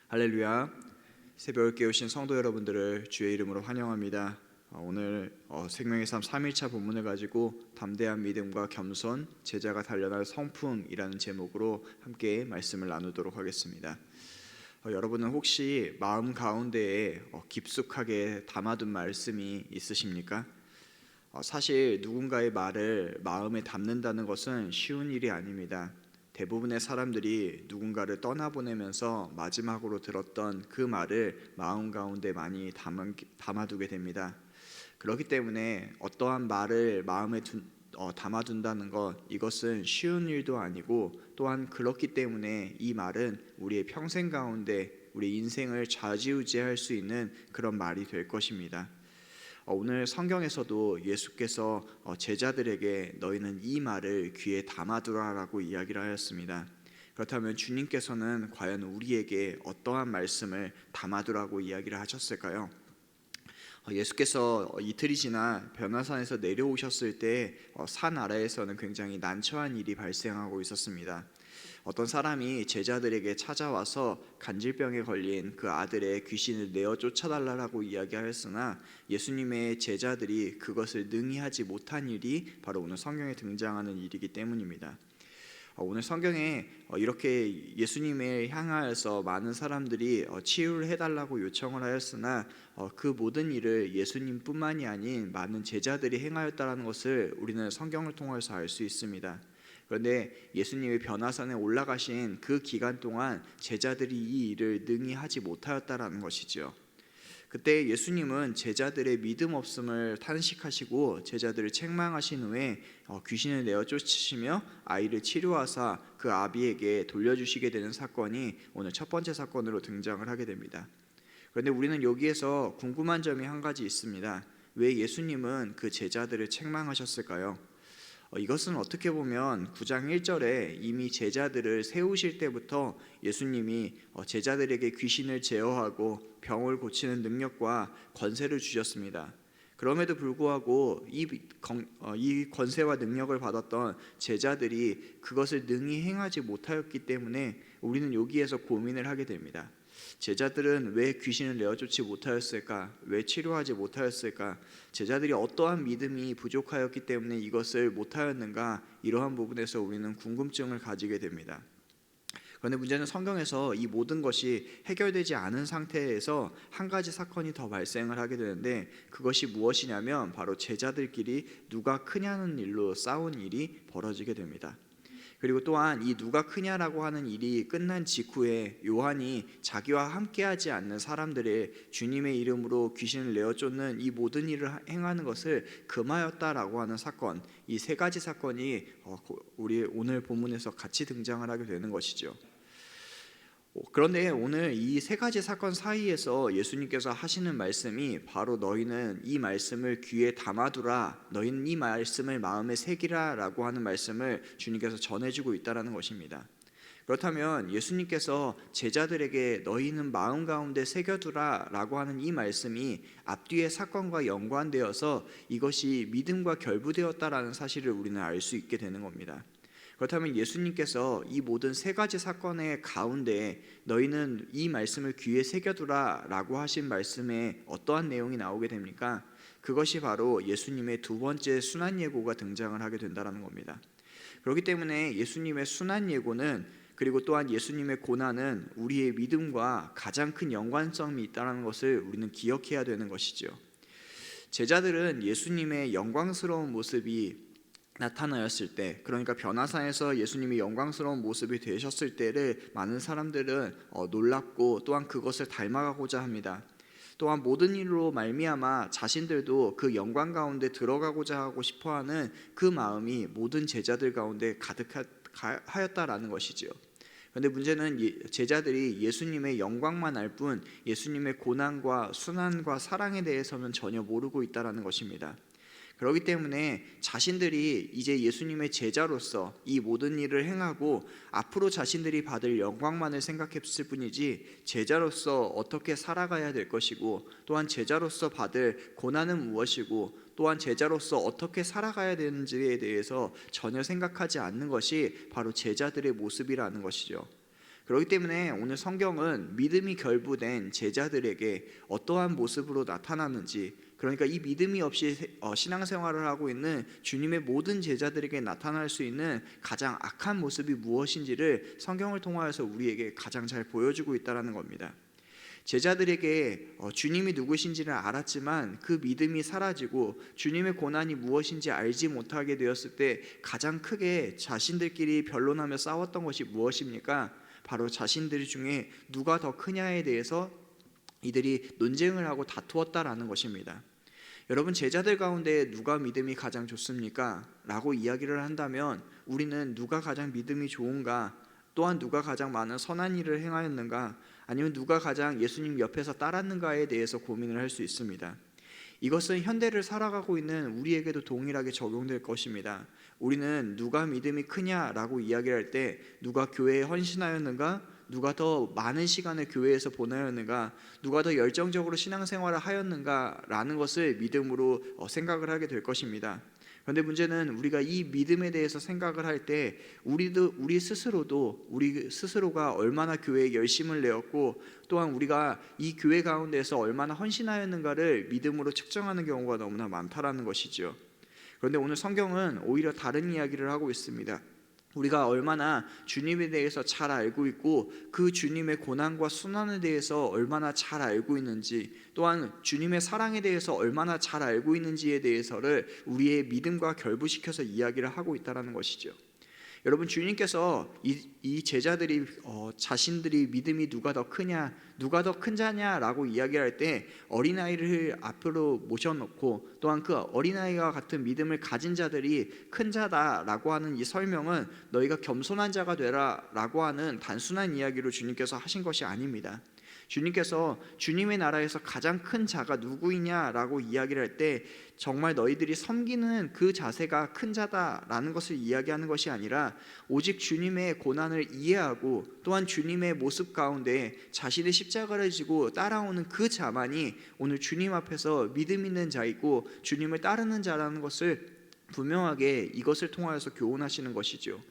할렐루야. 새벽을 깨우신 성도 여러분들을 주의 이름으로 환영합니다. 오늘 생명의 삶 3일차 본문을 가지고 담대한 믿음과 겸손, 제자가 단련할 성품이라는 제목으로 함께 말씀을 나누도록 하겠습니다. 여러분은 혹시 마음 가운데에 깊숙하게 담아둔 말씀이 있으십니까? 사실 누군가의 말을 마음에 담는다는 것은 쉬운 일이 아닙니다. 대부분의 사람들이 누군가를 떠나보내면서 마지막으로 들었던 그 말을 마음 가운데 많이 담아두게 됩니다. 그렇기 때문에 어떠한 말을 마음에 담아둔다는 것, 이것은 쉬운 일도 아니고, 또한 그렇기 때문에 이 말은 우리의 평생 가운데 우리 인생을 좌지우지할 수 있는 그런 말이 될 것입니다. 오늘 성경에서도 예수께서 제자들에게 너희는 이 말을 귀에 담아두라라고 이야기를 하였습니다. 그렇다면 주님께서는 과연 우리에게 어떠한 말씀을 담아두라고 이야기를 하셨을까요? 예수께서 이틀이 지나 변화산에서 내려오셨을 때 산 아래에서는 굉장히 난처한 일이 발생하고 있었습니다. 어떤 사람이 제자들에게 찾아와서 간질병에 걸린 그 아들의 귀신을 내어 쫓아달라고 이야기하였으나 예수님의 제자들이 그것을 능히 하지 못한 일이 바로 오늘 성경에 등장하는 일이기 때문입니다. 오늘 성경에 이렇게 예수님을 향하여서 많은 사람들이 치유를 해달라고 요청을 하였으나 그 모든 일을 예수님뿐만이 아닌 많은 제자들이 행하였다는 것을 우리는 성경을 통해서 알 수 있습니다. 그런데 예수님이 변화산에 올라가신 그 기간 동안 제자들이 이 일을 능히 하지 못하였다라는 것이죠. 그때 예수님은 제자들의 믿음 없음을 탄식하시고 제자들을 책망하신 후에 귀신을 내어 쫓으시며 아이를 치료하사 그 아비에게 돌려주시게 되는 사건이 오늘 첫 번째 사건으로 등장을 하게 됩니다. 그런데 우리는 여기에서 궁금한 점이 한 가지 있습니다. 왜 예수님은 그 제자들을 책망하셨을까요? 이것은 어떻게 보면 9장 1절에 이미 제자들을 세우실 때부터 예수님이 제자들에게 귀신을 제어하고 병을 고치는 능력과 권세를 주셨습니다. 그럼에도 불구하고 이 권세와 능력을 받았던 제자들이 그것을 능히 행하지 못하였기 때문에 우리는 여기에서 고민을 하게 됩니다. 제자들은 왜 귀신을 내어쫓지 못하였을까? 왜 치료하지 못하였을까? 제자들이 어떠한 믿음이 부족하였기 때문에 이것을 못하였는가? 이러한 부분에서 우리는 궁금증을 가지게 됩니다. 그런데 문제는 성경에서 이 모든 것이 해결되지 않은 상태에서 한 가지 사건이 더 발생을 하게 되는데, 그것이 무엇이냐면 바로 제자들끼리 누가 크냐는 일로 싸운 일이 벌어지게 됩니다. 그리고 또한 이 누가 크냐라고 하는 일이 끝난 직후에 요한이 자기와 함께하지 않는 사람들의 주님의 이름으로 귀신을 내어 쫓는 이 모든 일을 행하는 것을 금하였다라고 하는 사건, 이 세 가지 사건이 우리 오늘 본문에서 같이 등장을 하게 되는 것이죠. 그런데 오늘 이 세 가지 사건 사이에서 예수님께서 하시는 말씀이 바로 너희는 이 말씀을 귀에 담아두라, 너희는 이 말씀을 마음에 새기라 라고 하는 말씀을 주님께서 전해주고 있다는 것입니다. 그렇다면 예수님께서 제자들에게 너희는 마음 가운데 새겨두라 라고 하는 이 말씀이 앞뒤의 사건과 연관되어서 이것이 믿음과 결부되었다라는 사실을 우리는 알 수 있게 되는 겁니다. 그렇다면 예수님께서 이 모든 세 가지 사건의 가운데 너희는 이 말씀을 귀에 새겨두라 라고 하신 말씀에 어떠한 내용이 나오게 됩니까? 그것이 바로 예수님의 두 번째 순환 예고가 등장을 하게 된다는 겁니다. 그렇기 때문에 예수님의 순환 예고는, 그리고 또한 예수님의 고난은 우리의 믿음과 가장 큰 연관성이 있다는 것을 우리는 기억해야 되는 것이죠. 제자들은 예수님의 영광스러운 모습이 나타나였을 때, 그러니까 변화산에서 예수님이 영광스러운 모습이 되셨을 때를 많은 사람들은 놀랍고 또한 그것을 닮아가고자 합니다. 또한 모든 일로 말미암아 자신들도 그 영광 가운데 들어가고자 하고 싶어하는 그 마음이 모든 제자들 가운데 가득하였다라는 것이죠. 그런데 문제는 제자들이 예수님의 영광만 알 뿐 예수님의 고난과 순환과 사랑에 대해서는 전혀 모르고 있다는 것입니다. 그렇기 때문에 자신들이 이제 예수님의 제자로서 이 모든 일을 행하고 앞으로 자신들이 받을 영광만을 생각했을 뿐이지, 제자로서 어떻게 살아가야 될 것이고, 또한 제자로서 받을 고난은 무엇이고, 또한 제자로서 어떻게 살아가야 되는지에 대해서 전혀 생각하지 않는 것이 바로 제자들의 모습이라는 것이죠. 그렇기 때문에 오늘 성경은 믿음이 결부된 제자들에게 어떠한 모습으로 나타나는지, 그러니까 이 믿음이 없이 신앙생활을 하고 있는 주님의 모든 제자들에게 나타날 수 있는 가장 악한 모습이 무엇인지를 성경을 통하여서 우리에게 가장 잘 보여주고 있다는 겁니다. 제자들에게 주님이 누구신지를 알았지만 그 믿음이 사라지고 주님의 고난이 무엇인지 알지 못하게 되었을 때 가장 크게 자신들끼리 변론하며 싸웠던 것이 무엇입니까? 바로 자신들 중에 누가 더 크냐에 대해서 이들이 논쟁을 하고 다투었다라는 것입니다. 여러분, 제자들 가운데 누가 믿음이 가장 좋습니까? 라고 이야기를 한다면 우리는 누가 가장 믿음이 좋은가, 또한 누가 가장 많은 선한 일을 행하였는가, 아니면 누가 가장 예수님 옆에서 따랐는가에 대해서 고민을 할 수 있습니다. 이것은 현대를 살아가고 있는 우리에게도 동일하게 적용될 것입니다. 우리는 누가 믿음이 크냐라고 이야기를 할 때 누가 교회에 헌신하였는가, 누가 더 많은 시간을 교회에서 보내었는가, 누가 더 열정적으로 신앙생활을 하였는가 라는 것을 믿음으로 생각을 하게 될 것입니다. 그런데 문제는 우리가 이 믿음에 대해서 생각을 할 때 우리 스스로가 얼마나 교회에 열심을 내었고, 또한 우리가 이 교회 가운데서 얼마나 헌신하였는가를 믿음으로 측정하는 경우가 너무나 많다라는 것이죠. 그런데 오늘 성경은 오히려 다른 이야기를 하고 있습니다. 우리가 얼마나 주님에 대해서 잘 알고 있고 그 주님의 고난과 순환에 대해서 얼마나 잘 알고 있는지, 또한 주님의 사랑에 대해서 얼마나 잘 알고 있는지에 대해서를 우리의 믿음과 결부시켜서 이야기를 하고 있다는 것이죠. 여러분, 주님께서 이 제자들이 자신들이 믿음이 누가 더 크냐, 누가 더 큰 자냐라고 이야기할 때 어린아이를 앞으로 모셔놓고, 또한 그 어린아이와 같은 믿음을 가진 자들이 큰 자다라고 하는 이 설명은 너희가 겸손한 자가 되라 라고 하는 단순한 이야기로 주님께서 하신 것이 아닙니다. 주님께서 주님의 나라에서 가장 큰 자가 누구이냐라고 이야기를 할 때 정말 너희들이 섬기는 그 자세가 큰 자다라는 것을 이야기하는 것이 아니라 오직 주님의 고난을 이해하고 또한 주님의 모습 가운데 자신의 십자가를 지고 따라오는 그 자만이 오늘 주님 앞에서 믿음 있는 자이고 주님을 따르는 자라는 것을 분명하게 이것을 통하여서 교훈하시는 것이죠.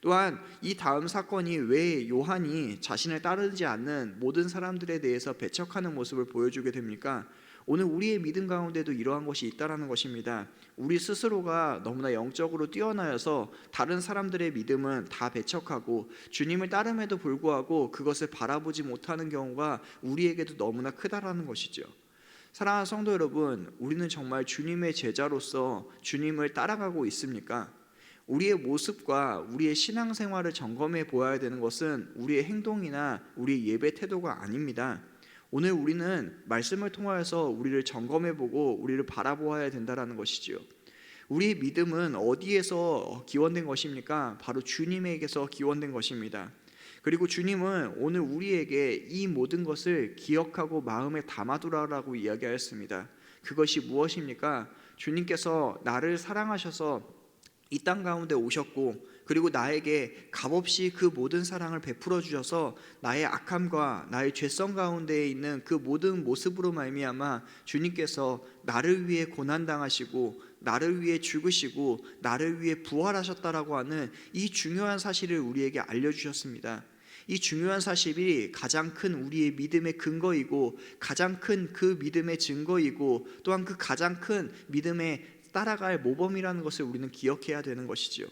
또한 이 다음 사건이 왜 요한이 자신을 따르지 않는 모든 사람들에 대해서 배척하는 모습을 보여주게 됩니까? 오늘 우리의 믿음 가운데도 이러한 것이 있다라는 것입니다. 우리 스스로가 너무나 영적으로 뛰어나여서 다른 사람들의 믿음은 다 배척하고 주님을 따름에도 불구하고 그것을 바라보지 못하는 경우가 우리에게도 너무나 크다라는 것이죠. 사랑하는 성도 여러분, 우리는 정말 주님의 제자로서 주님을 따라가고 있습니까? 우리의 모습과 우리의 신앙생활을 점검해 보아야 되는 것은 우리의 행동이나 우리의 예배 태도가 아닙니다. 오늘 우리는 말씀을 통하여서 우리를 점검해 보고 우리를 바라보아야 된다는 것이지요. 우리의 믿음은 어디에서 기원된 것입니까? 바로 주님에게서 기원된 것입니다. 그리고 주님은 오늘 우리에게 이 모든 것을 기억하고 마음에 담아두라라고 이야기하였습니다. 그것이 무엇입니까? 주님께서 나를 사랑하셔서 이 땅 가운데 오셨고, 그리고 나에게 값없이 그 모든 사랑을 베풀어 주셔서 나의 악함과 나의 죄성 가운데 있는 그 모든 모습으로 말미암아 주님께서 나를 위해 고난당하시고 나를 위해 죽으시고 나를 위해 부활하셨다라고 하는 이 중요한 사실을 우리에게 알려주셨습니다. 이 중요한 사실이 가장 큰 우리의 믿음의 근거이고 가장 큰 그 믿음의 증거이고 또한 그 가장 큰 믿음의 따라갈 모범이라는 것을 우리는 기억해야 되는 것이지요.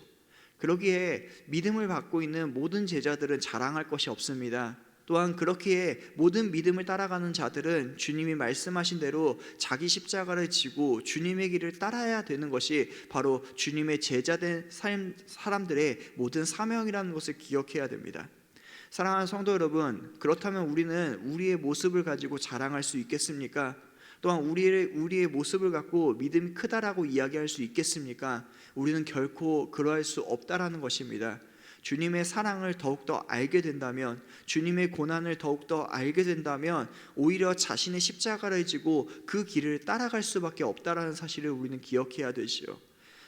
그러기에 믿음을 받고 있는 모든 제자들은 자랑할 것이 없습니다. 또한 그렇기에 모든 믿음을 따라가는 자들은 주님이 말씀하신 대로 자기 십자가를 지고 주님의 길을 따라야 되는 것이 바로 주님의 제자된 사람들의 모든 사명이라는 것을 기억해야 됩니다. 사랑하는 성도 여러분, 그렇다면 우리는 우리의 모습을 가지고 자랑할 수 있겠습니까? 또한 우리의 모습을 갖고 믿음이 크다라고 이야기할 수 있겠습니까? 우리는 결코 그러할 수 없다라는 것입니다. 주님의 사랑을 더욱더 알게 된다면, 주님의 고난을 더욱더 알게 된다면 오히려 자신의 십자가를 지고 그 길을 따라갈 수밖에 없다라는 사실을 우리는 기억해야 되지요.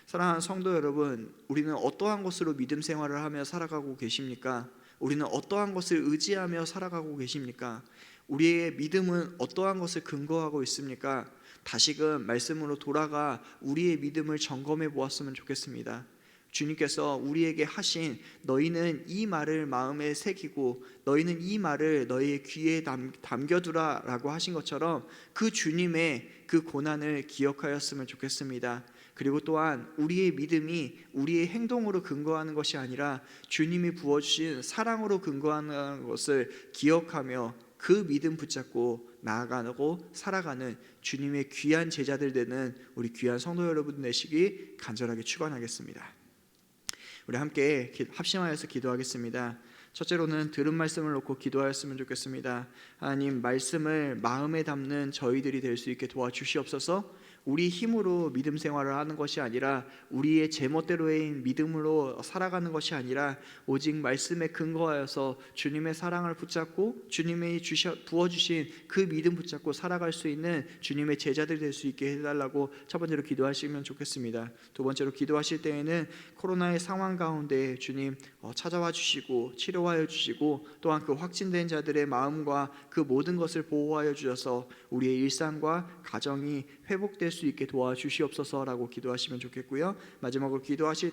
사랑하는 성도 여러분, 우리는 어떠한 것으로 믿음 생활을 하며 살아가고 계십니까? 우리는 어떠한 것을 의지하며 살아가고 계십니까? 우리의 믿음은 어떠한 것을 근거하고 있습니까? 다시금 말씀으로 돌아가 우리의 믿음을 점검해 보았으면 좋겠습니다. 주님께서 우리에게 하신 너희는 이 말을 마음에 새기고 너희는 이 말을 너희의 귀에 담겨두라 라고 하신 것처럼 그 주님의 그 고난을 기억하였으면 좋겠습니다. 그리고 또한 우리의 믿음이 우리의 행동으로 근거하는 것이 아니라 주님이 부어주신 사랑으로 근거하는 것을 기억하며 그 믿음 붙잡고 나아가고 살아가는 주님의 귀한 제자들 되는 우리 귀한 성도 여러분 되시기 간절하게 축원하겠습니다. 우리 함께 합심하여서 기도하겠습니다. 첫째로는 들은 말씀을 놓고 기도하였으면 좋겠습니다. 하나님, 말씀을 마음에 담는 저희들이 될 수 있게 도와주시옵소서. 우리 힘으로 믿음 생활을 하는 것이 아니라 우리의 제멋대로의 믿음으로 살아가는 것이 아니라 오직 말씀에 근거하여서 주님의 사랑을 붙잡고 주님이 부어주신 그 믿음 붙잡고 살아갈 수 있는 주님의 제자들 될 수 있게 해달라고 첫 번째로 기도하시면 좋겠습니다. 두 번째로 기도하실 때에는 코로나의 상황 가운데 주님 찾아와 주시고 치료하여 주시고 또한 그 확진된 자들의 마음과 그 모든 것을 보호하여 주셔서 우리의 일상과 가정이 회복될 수 있게 도와주시옵소서라고 기도하시면 좋겠고요. 마지막으로 기도하실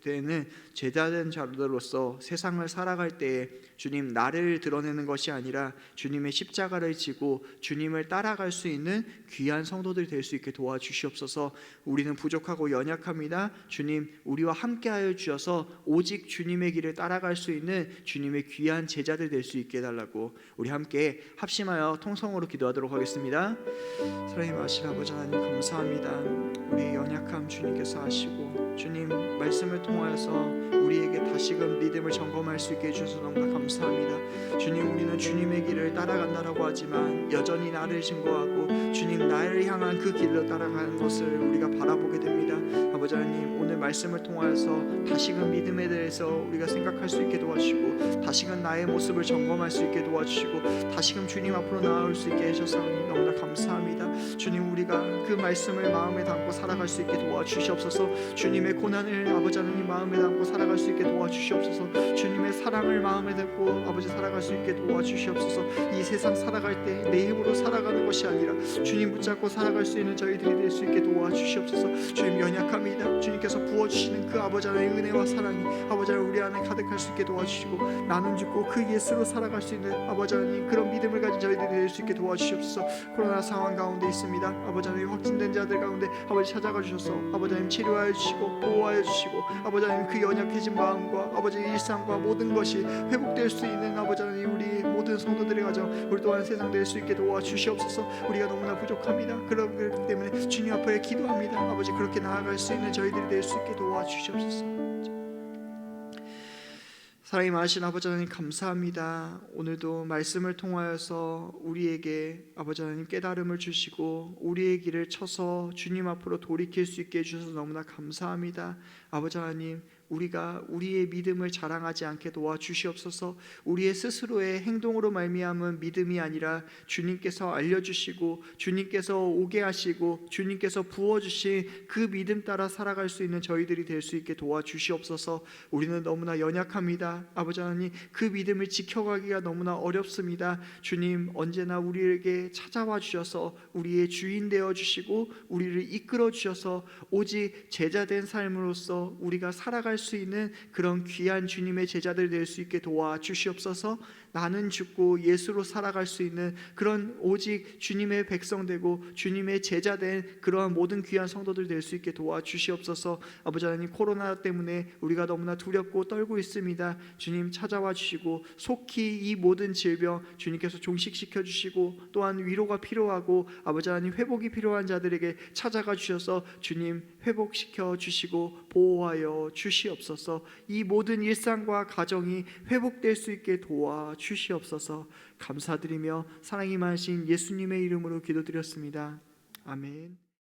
때에는 제자된 자들로서 세상을 살아갈 때에 주님 나를 드러내는 것이 아니라 주님의 십자가를 지고 주님을 따라갈 수 있는 귀한 성도들 될 수 있게 도와주시옵소서. 우리는 부족하고 연약합니다. 주님 우리와 함께하여 주셔서 오직 주님의 길을 따라갈 수 있는 주님의 귀한 제자들 될 수 있게 해달라고 우리 함께 합심하여 통성으로 기도하도록 하겠습니다. 사랑의 마실 아버지 하나님 감사합니다. 우리의 연약함 주님께서 아시고 주님 말씀을 통하여서 우리에게 다시금 믿음을 점검할 수 있게 해주셔서 너무나 감사합니다. 주님 우리는 주님의 길을 따라간다라고 하지만 여전히 나를 증거하고 주님 나를 향한 그 길로 따라가는 것을 우리가 바라보게 됩니다. 아버지 하나님 오늘 말씀을 통하여서 다시금 믿음에 대해서 우리가 생각할 수 있게 도와주시고 다시금 나의 모습을 점검할 수 있게 도와주시고 다시금 주님 앞으로 나아올 수 있게 해주셔서 너무나 감사합니다. 주님 우리가 그 말씀을 마음에 담고 살아갈 수 있게 도와주시옵소서. 주님의 고난을 아버지 하나님 마음에 담고 살아갈 수 있게 도와주시옵소서. 주님의 사랑을 마음에 담고 아버지 살아갈 수 있게 도와주시옵소서. 이 세상 살아갈 때 내 힘으로 살아가는 것이 아니라 주님 붙잡고 살아갈 수 있는 저희들이 될 수 있게 도와주시옵소서. 주님 연약합니다. 주님께서 부어주시는 그 아버지 하나님의 은혜와 사랑이 아버지 하나님 우리 안에 가득할 수 있게 도와주시고 나눔 주고 그 예수로 살아갈 수 있는 아버지 하나님 그런 믿음을 가진 저희들이 될 수 있게 도와주시옵소서. 코로나 상황 가운데 있습니다. 아버지 하나님 확진된 자들 가운데 아버지 찾아가 주셔서 아버지 하나님 치료하여 주시고 보호하여 주시고 아버지 하나님 그 연약해진 마음과 아버지 일상과 모든 것이 회복될 수 있는 아버지 하나님 우리 모든 성도들의 가정 우리 또한 세상 될 수 있게 도와주시옵소서. 우리가 너무나 부족합니다. 그렇기 때문에 주님 앞에 기도합니다. 아버지 그렇게 나아갈 수 있는 저희들이 될 수 있게 도와주시옵소서. 사랑이 많으신 아버지 하나님 감사합니다. 오늘도 말씀을 통하여서 우리에게 아버지 하나님 깨달음을 주시고 우리의 길을 쳐서 주님 앞으로 돌이킬 수 있게 해주셔서 너무나 감사합니다. 아버지 하나님 우리가 우리의 믿음을 자랑하지 않게 도와주시옵소서. 우리의 스스로의 행동으로 말미암은 믿음이 아니라 주님께서 알려주시고 주님께서 오게 하시고 주님께서 부어주신 그 믿음 따라 살아갈 수 있는 저희들이 될 수 있게 도와주시옵소서. 우리는 너무나 연약합니다. 아버지 하나님 그 믿음을 지켜가기가 너무나 어렵습니다. 주님 언제나 우리에게 찾아와 주셔서 우리의 주인 되어 주시고 우리를 이끌어 주셔서 오직 제자된 삶으로서 우리가 살아갈 수 있는 그런 귀한 주님의 제자들 될 수 있게 도와주시옵소서. 나는 죽고 예수로 살아갈 수 있는 그런 오직 주님의 백성 되고 주님의 제자 된 그러한 모든 귀한 성도들 될 수 있게 도와주시옵소서. 아버지 하나님 코로나 때문에 우리가 너무나 두렵고 떨고 있습니다. 주님 찾아와 주시고 속히 이 모든 질병 주님께서 종식시켜 주시고 또한 위로가 필요하고 아버지 하나님 회복이 필요한 자들에게 찾아가 주셔서 주님 회복시켜 주시고 보호하여 주시옵소서. 이 모든 일상과 가정이 회복될 수 있게 도와주시옵소서. 감사드리며 사랑이 많으신 예수님의 이름으로 기도드렸습니다. 아멘.